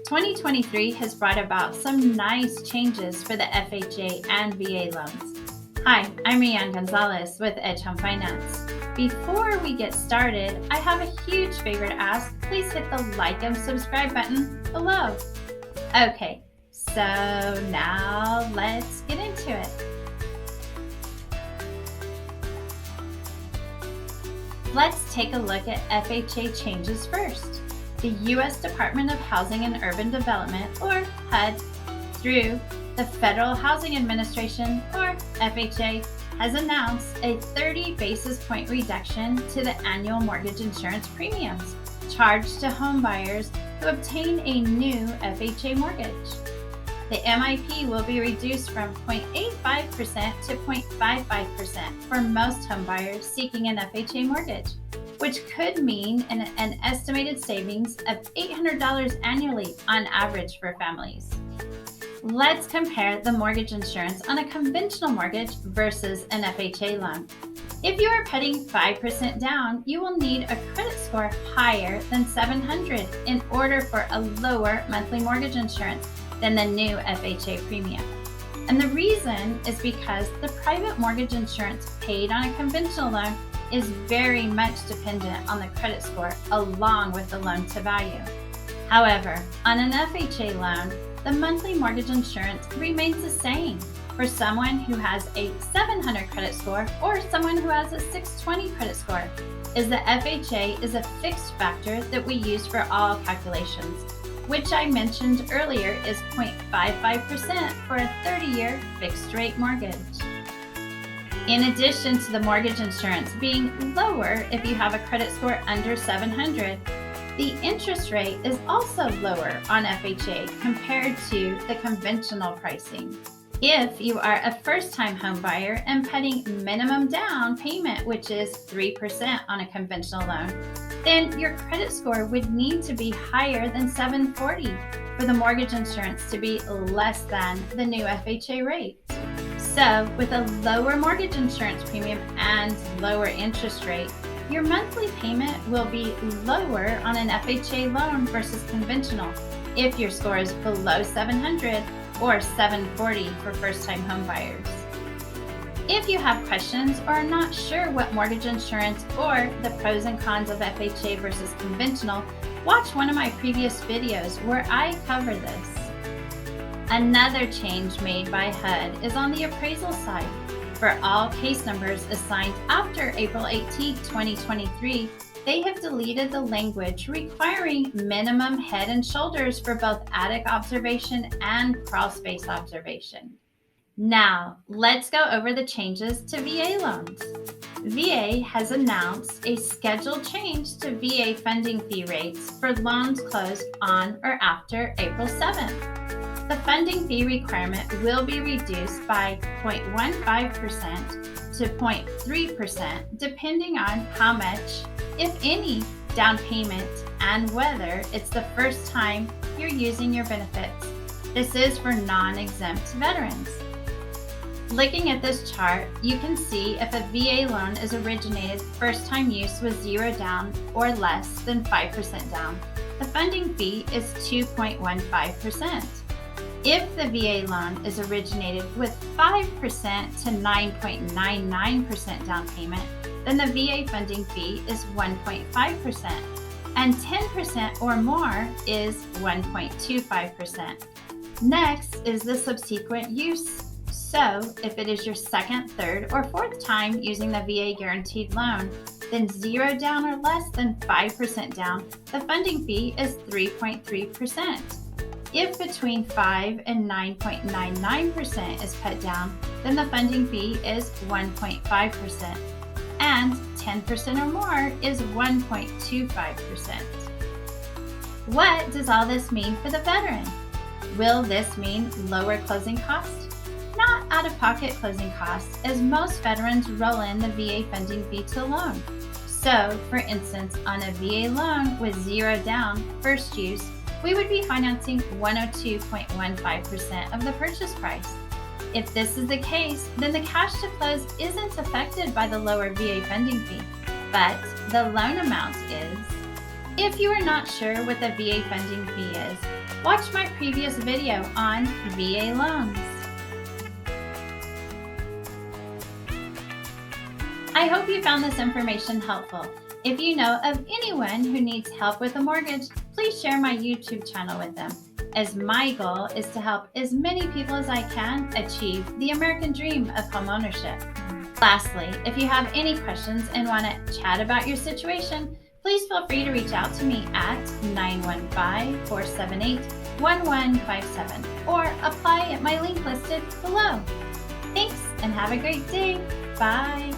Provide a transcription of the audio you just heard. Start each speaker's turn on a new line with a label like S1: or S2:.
S1: 2023 has brought about some nice changes for the FHA and VA loans. Hi, I'm ReAnn Gonzalez with Edge Home Finance. Before we get started, I have a huge favor to ask. Please hit the like and subscribe button below. Okay, so now let's get into it. Let's take a look at FHA changes first. The U.S. Department of Housing and Urban Development, or HUD, through the Federal Housing Administration, or FHA, has announced a 30 basis point reduction to the annual mortgage insurance premiums charged to homebuyers who obtain a new FHA mortgage. The MIP will be reduced from 0.85% to 0.55% for most homebuyers seeking an FHA mortgage, which could mean an estimated savings of $800 annually on average for families. Let's compare the mortgage insurance on a conventional mortgage versus an FHA loan. If you are putting 5% down, you will need a credit score higher than 700 in order for a lower monthly mortgage insurance than the new FHA premium. And the reason is because the private mortgage insurance paid on a conventional loan is very much dependent on the credit score along with the loan to value. However, on an FHA loan, the monthly mortgage insurance remains the same for someone who has a 700 credit score or someone who has a 620 credit score, as the FHA is a fixed factor that we use for all calculations, which I mentioned earlier is 0.55% for a 30-year fixed rate mortgage. In addition to the mortgage insurance being lower if you have a credit score under 700, the interest rate is also lower on FHA compared to the conventional pricing. If you are a first-time home buyer and putting minimum down payment, which is 3% on a conventional loan, then your credit score would need to be higher than 740 for the mortgage insurance to be less than the new FHA rate. So, with a lower mortgage insurance premium and lower interest rate, your monthly payment will be lower on an FHA loan versus conventional if your score is below 700 or 740 for first-time home buyers. If you have questions or are not sure what mortgage insurance or the pros and cons of FHA versus conventional, watch one of my previous videos where I cover this. Another change made by HUD is on the appraisal side. For all case numbers assigned after April 18, 2023, they have deleted the language requiring minimum head and shoulders for both attic observation and crawl space observation. Now, let's go over the changes to VA loans. VA has announced a scheduled change to VA funding fee rates for loans closed on or after April 7th. The funding fee requirement will be reduced by 0.15% to 0.3% depending on how much, if any, down payment and whether it's the first time you're using your benefits. This is for non-exempt veterans. Looking at this chart, you can see if a VA loan is originated first time use with 0 down or less than 5% down, the funding fee is 2.15%. If the VA loan is originated with 5% to 9.99% down payment, then the VA funding fee is 1.5%, and 10% or more is 1.25%. Next is the subsequent use. So, if it is your second, third, or fourth time using the VA guaranteed loan, then 0 down or less than 5% down, the funding fee is 3.3%. If between 5 and 9.99% is put down, then the funding fee is 1.5%, and 10% or more is 1.25%. What does all this mean for the veteran? Will this mean lower closing costs? Not out-of-pocket closing costs, as most veterans roll in the VA funding fee to loan. So, for instance, on a VA loan with 0 down, first use, we would be financing 102.15% of the purchase price. If this is the case, then the cash to close isn't affected by the lower VA funding fee, but the loan amount is. If you are not sure what the VA funding fee is, watch my previous video on VA loans. I hope you found this information helpful. If you know of anyone who needs help with a mortgage, please share my YouTube channel with them, as my goal is to help as many people as I can achieve the American dream of homeownership. Lastly, if you have any questions and want to chat about your situation, please feel free to reach out to me at 915-478-1157 or apply at my link listed below. Thanks and have a great day. Bye.